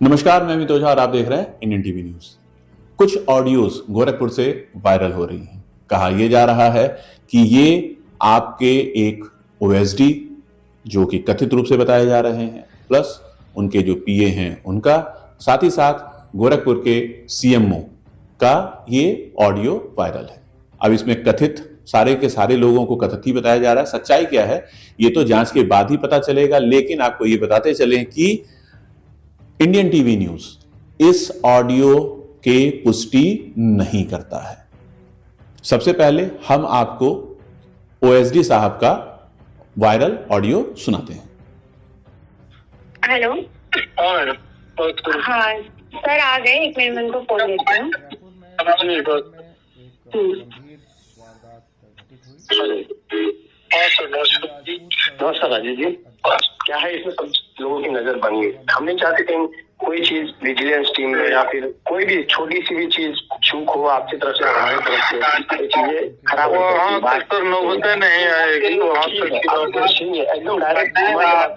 नमस्कार, मैं अमित ओझा और आप देख रहे हैं इंडियन टीवी न्यूज। कुछ ऑडियोज गोरखपुर से वायरल हो रही हैं। कहा यह जा रहा है कि ये आपके एक ओएसडी जो कि कथित रूप से बताए जा रहे हैं, प्लस उनके जो पीए हैं उनका, साथ ही साथ गोरखपुर के सीएमओ का ये ऑडियो वायरल है। अब इसमें कथित सारे के सारे लोगों को कथित ही बताया जा रहा है। सच्चाई क्या है ये तो जांच के बाद ही पता चलेगा, लेकिन आपको ये बताते चलें कि इंडियन टीवी न्यूज इस ऑडियो के पुष्टि नहीं करता है। सबसे पहले हम आपको ओएसडी साहब का वायरल ऑडियो सुनाते हैं। हेलो। हाँ सर, आ गए, एक मिनट में उनको फोन देती हूँ। नमस्कार राजेश जी। क्या है, इसमें सब लोगों की नजर बन गई। हम नहीं चाहते कहीं कोई चीज विजिलेंस टीम में या फिर कोई भी छोटी सी भी चीज चूक हो आपकी तरफ से, हमारी तरफ से, ये चीजें खराब हो। बात तो नौबत नहीं आएगी वहाँ तक। एकदम डायरेक्ट आप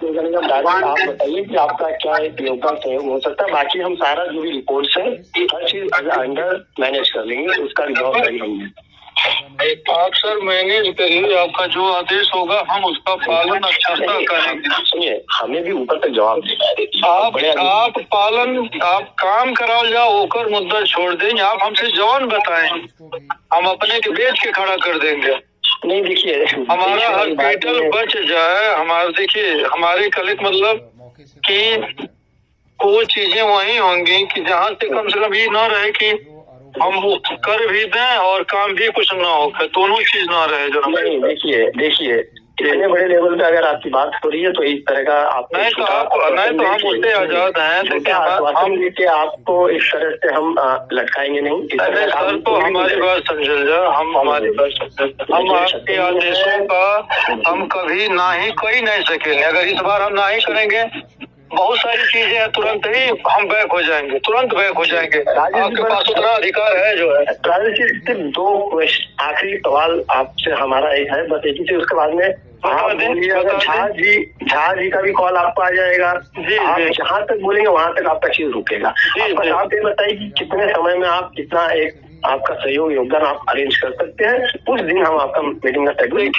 बताइए कि आपका क्या एक योगदान सहयोग हो सकता है। बाकी हम सारा जो भी रिपोर्ट्स है हर चीज अंडर मैनेज कर लेंगे, उसका जवाबदारी हम। आप सर मैनेज करिए, आपका जो आदेश होगा हम उसका पालन अच्छा से करेंगे। सुनिए, हमें भी ऊपर तक जवाब देना है। आप पालन, आप काम कराओ जाओ, होकर मुद्दा छोड़ देंगे। आप हमसे जवान बताएं, हम अपने के बेच के खड़ा कर देंगे। नहीं देखिए, हमारा हॉस्पिटल बच जाए। हमारे देखिए, हमारे कलेक्ट मतलब कि वो चीजें वही होंगी कि जहाँ से कम से कम ये ना रहे कि हम वो कर भी दें और काम भी कुछ ना हो, दोनों चीज ना रहे। जो नहीं, देखिए इतने बड़े लेवल पे अगर आपकी बात हो रही है तो इस तरह का आप नहीं तो हम उससे आजाद हैं। देखिए आपको इस तरह से हम लटकाएंगे नहीं। सर तो हमारी बात समझ जाए, हम हमारी बात हम आपके आदेशों का हम कभी ना ही कोई नहीं सकेंगे। अगर इस बार हम ना ही करेंगे, बहुत सारी चीजें हैं, तुरंत ही हम बैक हो जाएंगे, तुरंत बैक हो जाएंगे। आपके पास उतना अधिकार है जो है। राजेश जी, सिर्फ दो आखिरी सवाल आपसे हमारा एक है, बस एक ही चीज। उसके बाद में झा जी का भी कॉल आपको आ जाएगा। आप जहाँ तक बोलेंगे वहाँ तक आपका चीज रुकेगा। आप ये बताइए कि कितने समय में आप कितना एक आपका सहयोग योगदान आप अरेंज कर सकते हैं, उस दिन हम आपका मीटिंग का शेड्यूल।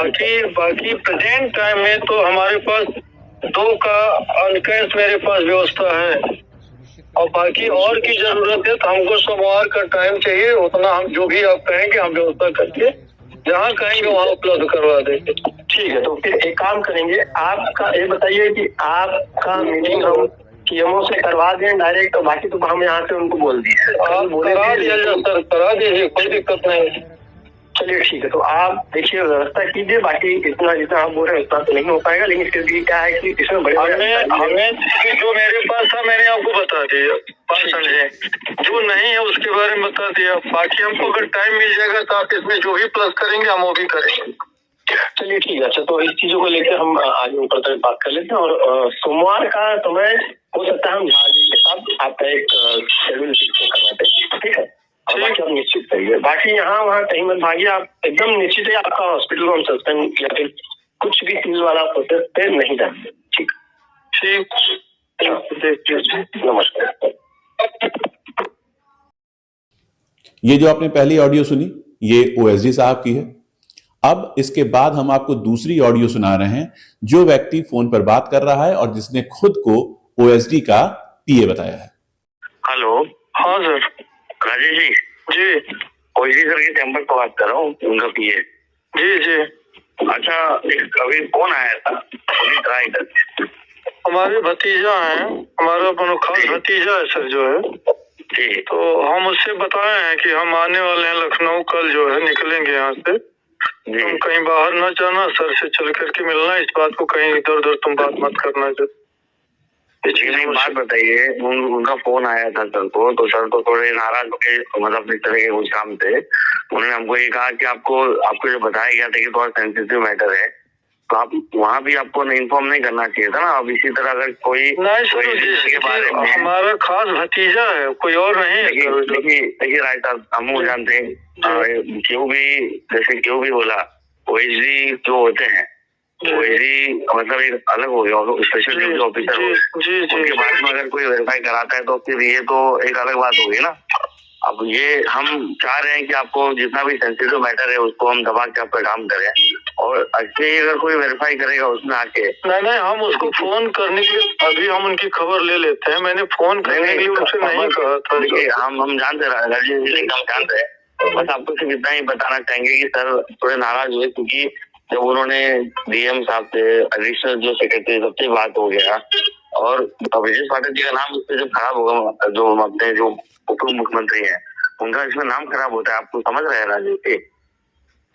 बाकी प्रेजेंट टाइम में तो हमारे पास 2 का अनकैश मेरे पास व्यवस्था है, और बाकी और की जरूरत है तो हमको सोमवार का टाइम चाहिए। उतना हम जो भी आप कहेंगे हम व्यवस्था करके जहाँ कहेंगे वहाँ उपलब्ध करवा देंगे। ठीक है, तो फिर एक काम करेंगे। आपका ये बताइए कि आपका मीटिंग हम सीएमओ से करवा दें डायरेक्ट, और बाकी तो हम यहाँ से उनको बोल दिए। आप करा दीजिए सर, करा दीजिए, कोई दिक्कत नहीं। चलिए ठीक है, तो आप देखिए व्यवस्था कीजिए। बाकी इतना जितना आप बोल रहे हैं उतना तो नहीं हो पाएगा, लेकिन फिर भी क्या है कि इसमें बड़े हमें जो मेरे पास था मैंने आपको बता दिया, बात समझे। जो नहीं है उसके बारे में बता दिया। बाकी हमको अगर टाइम मिल जाएगा तो आप इसमें जो भी प्लस करेंगे हम वो भी करेंगे। चलिए ठीक है। अच्छा, तो इस चीजों को लेकर हम आज ऊपर तक बात कर लेते हैं, और सोमवार का समय हो सकता है हम झा जी के साथ आपका एक शेड्यूल करवाते हैं। ठीक है, बाकी आप निश्चित करिए। बाकी यहाँ वहाँ कहीं मत भागिए, आप एकदम निश्चित है आपका हॉस्पिटल को हम सस्पेंड या फिर कुछ भी चीज वाला प्रोसेस पे नहीं जाएंगे। ठीक नमस्कार। ये जो आपने पहली ऑडियो सुनी ये ओएसडी साहब की है। अब इसके बाद हम आपको दूसरी ऑडियो सुना रहे हैं, जो व्यक्ति फोन पर बात कर रहा है और जिसने खुद को ओएसडी का पीए बताया है। हेलो। हाँ सर। राजेश जी। जी। ओएसडी सर के चैम्बर पर बात कर रहा हूँ, उनका पीए। जी। अच्छा, एक कभी फोन आया था, हमारे भतीजा है, हमारा खास भतीजा है सर जो है। जी। तो हम उससे बताए हैं कि हम आने वाले हैं लखनऊ, कल जो है निकलेंगे यहाँ से। तुम कहीं बाहर न जाना, सर से चल करके मिलना, इस बात को कहीं इधर उधर तुम बात मत करना। जो नहीं बात बताइए, उनका फोन आया था सर को, तो सर तो थोड़े नाराज होके मतलब इस तरह के कुछ काम थे। उन्होंने हमको ये कहा कि आपको जो बताया गया था कि थोड़ा सेंसिटिव मैटर है, तो आप वहाँ भी आपको इन्फॉर्म नहीं करना चाहिए था ना। अब इसी तरह अगर कोई नहीं सर, के बारे में हमारा खास भतीजा है, कोई और नहीं है। देखिए राय साहब, हम जानते हैं क्यों भी, जैसे क्यों भी बोला, ओएसडी जो होते हैं वैसे मतलब एक अलग हो गया स्पेशल ड्यूटी ऑफिसर, उनके बाद में अगर कोई वेरीफाई कराता है तो फिर ये तो एक अलग बात होगी ना। अब ये हम चाह रहे हैं कि आपको जितना भी सेंसिटिव मैटर है उसको हम दबा के आपका काम करें, और अच्छे अगर कोई वेरीफाई करेगा उसमें आके नहीं हम उसको फोन करने के लिए अभी हम उनकी खबर ले लेते हैं। मैंने फोन करने के लिए उनसे नहीं कहा था। देखिए हम जानते हैं, हम जानते हैं, बस आपको सिर्फ इतना ही बताना चाहेंगे कि सर थोड़े नाराज हुए क्योंकि जब उन्होंने डीएम साहब से, एडिशनल जो सेक्रेटरी सबसे बात हो गया, और ब्रजेश पाठक जी का नाम उससे जब खराब होगा, जो अपने जो उप मुख्यमंत्री है उनका इसमें नाम खराब होता है, आपको समझ रहे हैं राजीव जी?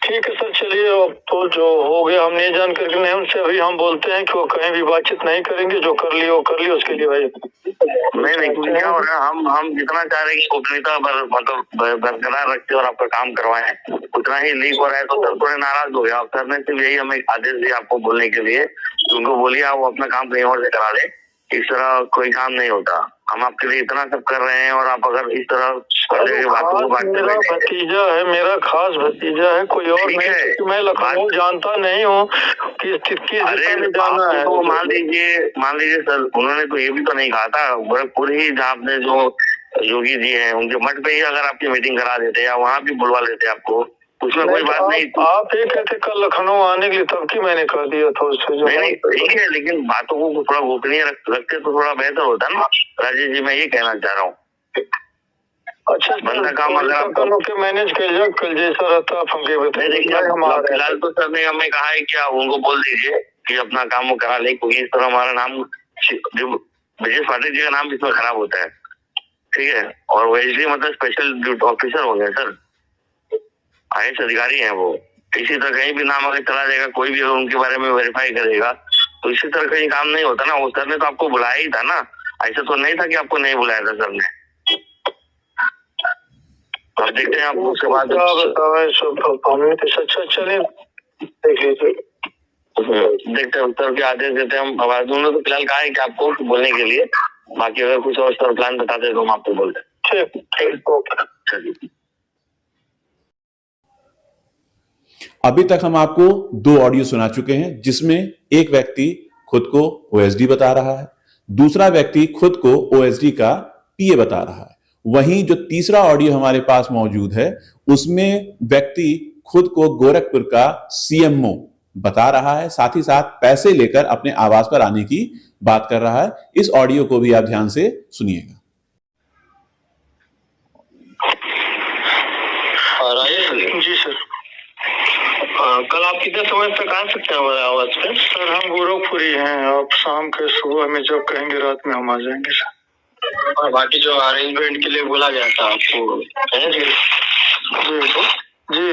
ठीक है सर, चलिए अब तो जो हो गया हम नहीं जान करके नहीं, उनसे अभी हम बोलते हैं कि वो कहीं भी बातचीत नहीं करेंगे, जो कर लियो उसके लिए भाई नहीं क्या हो रहा है, हम जितना चाह रहे हैं कि गोपनीयता मतलब बरकरार रखते और आपका काम करवाएं, उतना ही लीक हो रहा है तो सर थोड़े नाराज हो गया। सर ने सिर्फ यही हमें आदेश दिया आपको बोलने के लिए, उनको बोलिए आप अपना काम कहीं और से करा ले, इस तरह कोई काम नहीं होता। हम आपके लिए इतना सब कर रहे हैं और आप अगर इस तरह मेरा भतीजा है, मेरा खास भतीजा है, कोई और नहीं है। मैं लखनऊ जानता नहीं हूँ किस जाना है। तो मान लीजिए सर, उन्होंने तो ये भी तो नहीं कहा था, गोरखपुर ही आपने जो योगी जी हैं उनके मठ पे ही अगर आपकी मीटिंग करा देते या वहाँ भी बुलवा लेते आपको, उसमें कोई बात नहीं। आप ये कहते कल लखनऊ आने के लिए, तब की मैंने कह दिया था उससे। नहीं ठीक है, लेकिन बातों को थोड़ा गोपनीय रखते तो थोड़ा बेहतर होता ना राजेश जी, मैं ये कहना चाह रहा हूँ। अच्छा बंदा काम अगर के मैनेज कर कल जैसा रहता आप हमके बताइए। देखिए फिलहाल तो सर ने हमें कहा है कि आप उनको बोल दीजिए कि अपना काम वो करा ले, क्योंकि इस तरह हमारा नाम जो ब्रजेश पाठक जी का नाम इसमें खराब होता है, ठीक है। और वो एसडी मतलब स्पेशल ऑफिसर हो गए सर, आईएएस अधिकारी हैं वो। इसी तरह कहीं भी नाम अगर चला जाएगा, कोई भी उनके बारे में वेरीफाई करेगा तो इसी तरह कहीं काम नहीं होता ना। वो सर ने तो आपको बुलाया ही था ना, ऐसा तो नहीं था कि आपको नहीं बुलाया था सर ने। अब देखते हैं आपको उसके बाद चलिए देख लीजिए, देखते हैं उत्तर के आदेश देते हैं हम। आवाज उन्होंने तो फिलहाल कहा है कि आपको बोलने के लिए, बाकी अगर कुछ और सर प्लान बताते तो हम आपको बोलते हैं। ठीक। अभी तक हम आपको 2 ऑडियो सुना चुके हैं, जिसमें एक व्यक्ति खुद को ओएसडी बता रहा है, दूसरा व्यक्ति खुद को ओएसडी का पीए बता रहा है। वहीं जो तीसरा ऑडियो हमारे पास मौजूद है, उसमें व्यक्ति खुद को गोरखपुर का सीएमओ बता रहा है, साथ ही साथ पैसे लेकर अपने आवास पर आने की बात कर रहा है। इस ऑडियो को भी आप ध्यान से सुनिएगा। जी सर, कल आप कितने समय तक आ सकते हैं हमारे आवाज पे? सर हम गोरखपुरी हैं, आप शाम के सुबह में जब कहेंगे रात में हम आ जाएंगे सर। और बाकी जो अरेंजमेंट के लिए बोला गया था आपको है जी? जी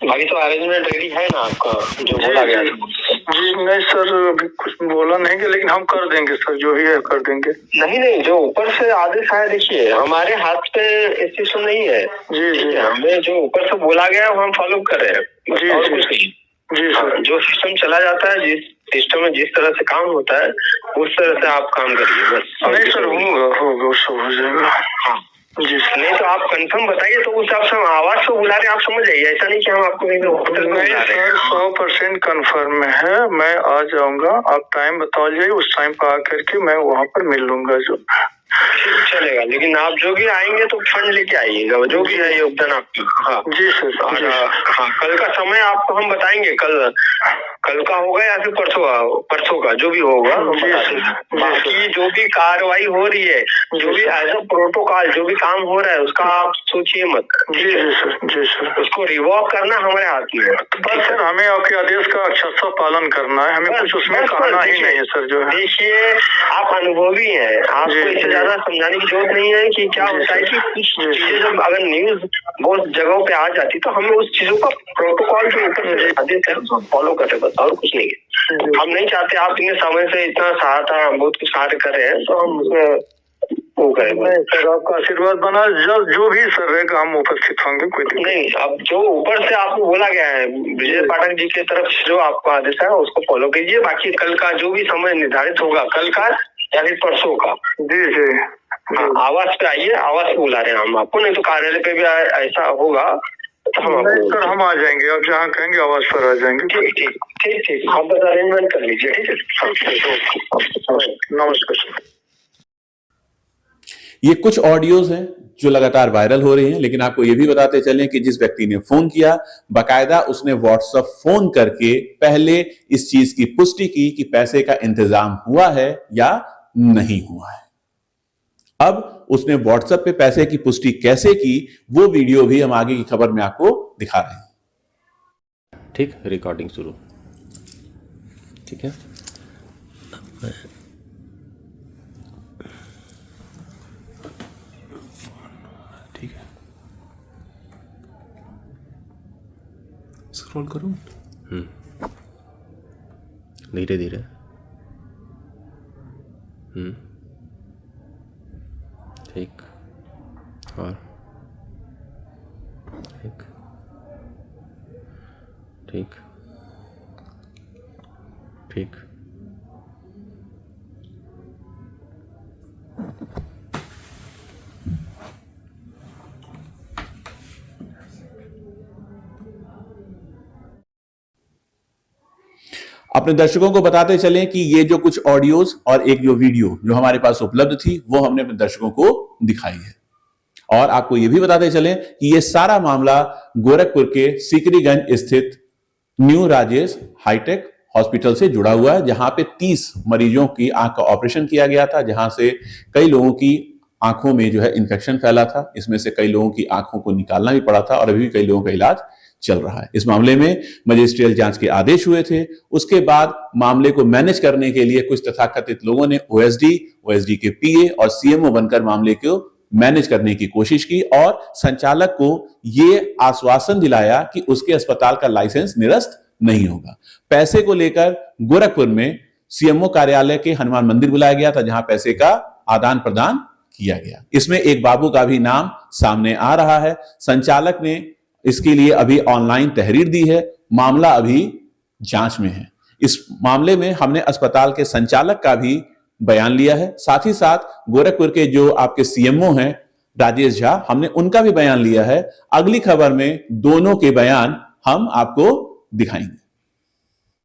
बाकी तो अरेंजमेंट रेडी है ना आपका जो बोला गया था? जी नहीं सर, अभी कुछ बोला नहीं कि, लेकिन हम कर देंगे सर, जो ही है कर देंगे। नहीं जो ऊपर से आदेश आया, देखिए हमारे हाथ पे इस सिस्टम नहीं है। जी हमें जो ऊपर से बोला गया हम फॉलो कर रहे हैं। जी सर, जो सिस्टम चला जाता है, जिस सिस्टम में जिस तरह से काम होता है उस तरह से आप काम करिए बस। नहीं सर, होगा सब हो जाएगा। हाँ जी, नहीं तो आप कंफर्म बताइए, तो उस हिसाब से हम आवाज से बुला रहे हैं, आप समझ जाइए। ऐसा नहीं कि हम आपको होटल में बुला रहे हैं। 100% कंफर्म में है, मैं आ जाऊंगा। आप टाइम बता दीजिए, उस टाइम पर आकर के मैं वहाँ पर मिल लूंगा। जो चलेगा, लेकिन आप जो भी आएंगे तो फंड लेके आइएगा, जो भी है योगदान आपकी। हाँ जी सर। और हाँ, कल का समय आपको हम बताएंगे, कल का होगा या फिर परसों का जो भी होगा हम बता देंगे। बाकी जो भी कार्रवाई हो रही है, जो भी एज अ प्रोटोकॉल जो भी काम हो रहा है, उसका आप सोचिए मत। जी सर, उसको रिवॉल्व करना हमारे हाथ में है। बस सर हमें आपके आदेश का अक्षरशः पालन करना है, हमें कुछ उसमें कहना ही नहीं है सर। जो है देखिए, आप अनुभवी हैं, आपको इससे ज्यादा समझाने की जरूरत नहीं है कि क्या होता है कि कुछ चीजें जब अगर न्यूज बहुत जगहों पे आ जाती तो हमें उस चीजों का प्रोटोकॉल जो ऊपर से आदेश है उसको फॉलो करते, बस और कुछ नहीं है। हम नहीं चाहते आप इतने समय से इतना सहायता बहुत कुछ कार्य कर रहे हैं, तो हम उसमें वो करेंगे सर। आपका आशीर्वाद बना, जब जो भी सर रहेगा हम उपस्थित होंगे, कोई दिक्कत नहीं। अब जो ऊपर से आपको बोला गया है ब्रजेश पाठक जी की तरफ से जो आपको आदेश है उसको फॉलो कीजिए। बाकी कल का जो भी समय निर्धारित होगा, कल का या फिर परसों का, जी आवास पे आइए, आवास पे बुला रहे हैं हम आपको। नहीं तो कार्यालय पे भी ऐसा होगा नहीं सर, हम आ जाएंगे, आप जहाँ कहेंगे आवाज पर आ जाएंगे। ठीक ठीक ठीक ठीक, आप बस अरेंजमेंट कर लीजिए। ठीक है, नमस्कार सर। ये कुछ ऑडियोज हैं जो लगातार वायरल हो रही हैं, लेकिन आपको ये भी बताते चलें कि जिस व्यक्ति ने फोन किया, बाकायदा उसने व्हाट्सएप फोन करके पहले इस चीज की पुष्टि की कि पैसे का इंतजाम हुआ है या नहीं हुआ है। अब उसने व्हाट्सएप पे पैसे की पुष्टि कैसे की, वो वीडियो भी हम आगे की खबर में आपको दिखा रहे हैं। ठीक, रिकॉर्डिंग शुरू। ठीक है, ठीक है, स्क्रॉल करूं। धीरे धीरे। ठीक, और ठीक, ठीक, ठीक, अपने दर्शकों को बताते चलें कि ये जो कुछ ऑडियोज और एक जो वीडियो जो हमारे पास उपलब्ध थी, वो हमने अपने दर्शकों को दिखाई है। और आपको ये भी बताते चलें कि ये सारा मामला गोरखपुर के सीकरीगंज स्थित न्यू राजेश हाईटेक हॉस्पिटल से जुड़ा हुआ है, जहां पे 30 मरीजों की आंख का ऑपरेशन किया गया था, जहां से कई लोगों की आंखों में जो है इंफेक्शन फैला था। इसमें से कई लोगों की आंखों को निकालना भी पड़ा था और अभी भी कई लोगों का इलाज चल रहा है। इस मामले में मजिस्ट्रियल जांच के आदेश हुए थे। उसके बाद मामले को मैनेज करने के लिए कुछ तथाकथित लोगों ने ओएसडी के पीए और सीएमओ बनकर मामले को मैनेज करने की कोशिश की और संचालक को यह आश्वासन दिलाया कि उसके अस्पताल का लाइसेंस निरस्त नहीं होगा। पैसे को लेकर गोरखपुर में सीएमओ कार्यालय के हनुमान मंदिर बुलाया गया था, जहां पैसे का आदान प्रदान किया गया। इसमें एक बाबू का भी नाम सामने आ रहा है। संचालक ने इसके लिए अभी ऑनलाइन तहरीर दी है। मामला अभी जांच में है। इस मामले में हमने अस्पताल के संचालक का भी बयान लिया है, साथ ही साथ गोरखपुर के जो आपके सीएमओ हैं राजेश झा, हमने उनका भी बयान लिया है। अगली खबर में दोनों के बयान हम आपको दिखाएंगे।